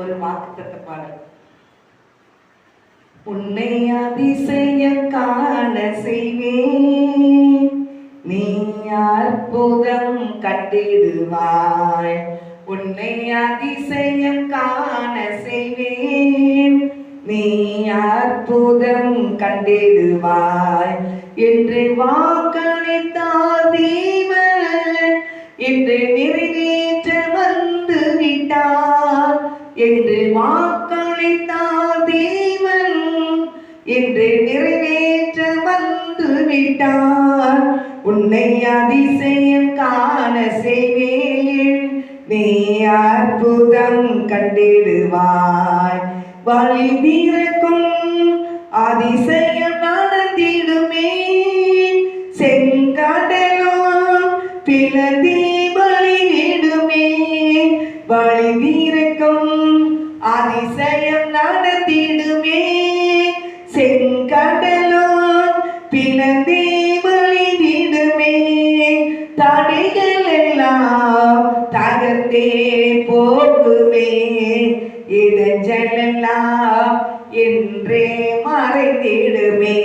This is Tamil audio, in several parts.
ஒரு வாக்குத்தத்த பாடல். உன்னை அதிசயம் காண செய்வேன், நீ அற்புதம் கட்டிடுவாய். உன்னை அதிசயம் காண செய்வேன், நீ அற்புதம் கண்டிடுவாய் என்று வாக்களித்தார் தேவன், என்று நிறைவேற்ற வந்து விட்டார். என்று வாக்களித்தார் தேவன், என்று நிறைவேற்ற வந்து விட்டார். உன்னை அதிசயம் காண செய்வேன், நீ அற்புதம் கண்டிடுவாய். வழி திறக்கும் அதிசயம் நடந்திடுமே, செங்கடலும் பிளந்தே வழிவிடுமே. வழி திறக்கும் அதிசயம் நடந்திடுமே, செங்கடலும் பிளந்தே வழிவிடுமே. தடைகள் எல்லாம் தகர்த்தே போகுமே, இடைஞ்சலெல்லாம் என்றே மறைந்திடுமே.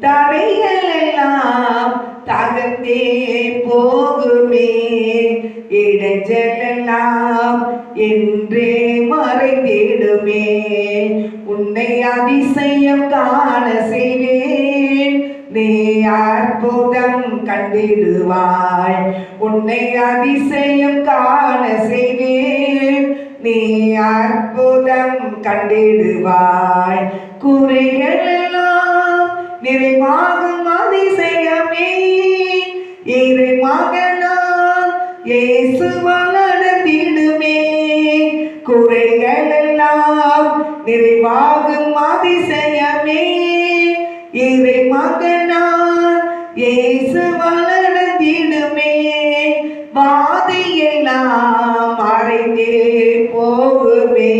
தடைகள் எல்லாம் தகர்த்தே போகுமே, இடைஞ்சலெல்லாம் என்றே மறைந்திடுமே. உன்னை அதிசயம் காண செய்வேன், நீ அற்புதம் கண்டிடுவாய். உன்னை அதிசயம் காண செய்வேன், நீ அற்புதம் கண்டிடுவாய். குறைகள் எல்லாம் நிறைவாகும் அதிசயமே, இறை மகனாம் இயேசுவால் நடந்திடுமே. குறைகள் எல்லாம் நிறைவாகும் அதிசயமே, இறை மகனாம் இயேசுவால் நடந்திடுமே. பாதையெல்லாம் மறைந்தே போகுமே,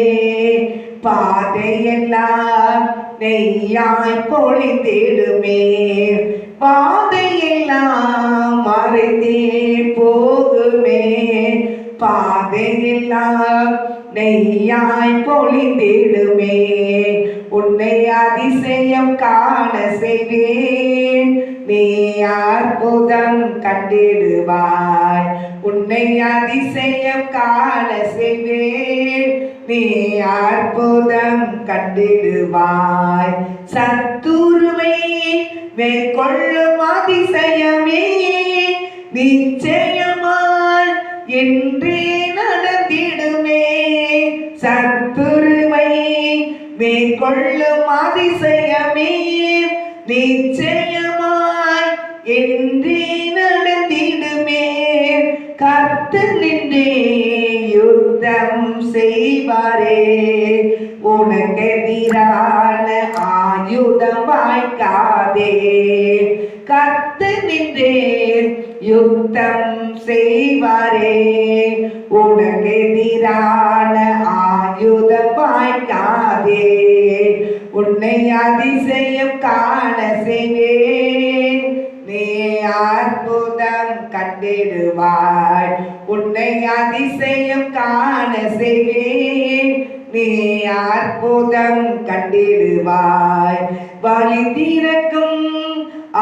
பாதையெல்லாம் நெய்யாய் பொழிந்திடுமே. பாதையெல்லாம் மறைந்தே போகுமே, பாதையெல்லாம் நெய்யாய் பொழிந்திடுமே. உன்னை அதிசயம் காண செய்வேன், நீ அற்புதம் கண்டிடுவாய். உன்னை அதிசயம் காண செய்வேன், நீ அற்புதம் கண்டிடுவாய். சத்துருவை மேற்கொள்ளும் அதிசயமே, நிச்சயமாய் என்றே நடந்திடுமே. சத்துருவை மேற்கொள்ளும் அதிசயமே, நிச்சயமாய் என்றே நடந்திடுமே. கர்த்தர் நின்றே யுத்தம் செய்வாரே, உனக்கெதிரான ஆயுதம் வாய்க்காதே. கர்த்தர் நின்றே யுத்தம் செய்வாரே, உனக்கெதிரான ஆயுதம் வாய்க்காதே. உன்னை அதிசயம் காண செய்வேன், நீ அற்புதம் கண்டிடுவாய். உன்னை அதிசயம் காண செய்வேன், நீ அற்புதம் கண்டிடுவாய். வழி திறக்கும்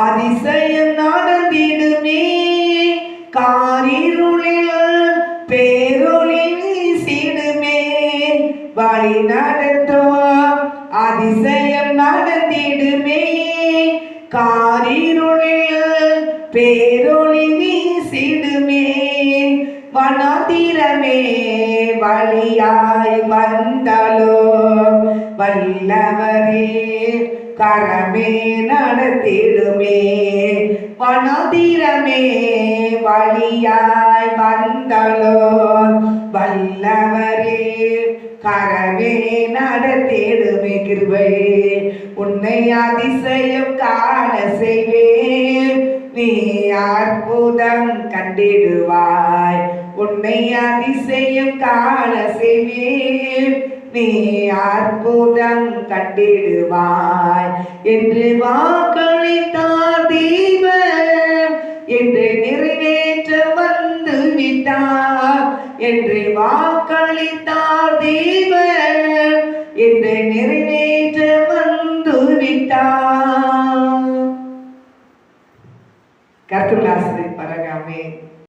அதிசயம் நடந்திடுமே, காரிருளில் பேரொளி வீசிடுமே. வழி நடத்தும் அதிசயம் நடந்திடுமே, காரிருளில் பேரொளி வீசிடுமே. வனாந்திரமே வழியாய் வந்தாலோ, வல்லவரே கரமே நடத்திடுமே. வனாந்திரமே வழியாய் வந்தாலோ, வல்லவரே கரமே நடத்திடுமே. கிருபை உன்னை அதிசயம் காண செய்வேன், நீ அற்புதம் கண்டிடுவாய். உன்னை அதிசயம் காண செய்வேன், நீ அற்புதம் கண்டிடுவாய். என்று வாக்களித்தார் தேவன், என்று நிறைவேற்ற வந்து விட்டார். என்று வாக்களித்தார் தேவன், நிறைவேற்ற வந்து விட்டார். கர்த்தர் ஆசீர்வதிப்பாராக. ஆமென்.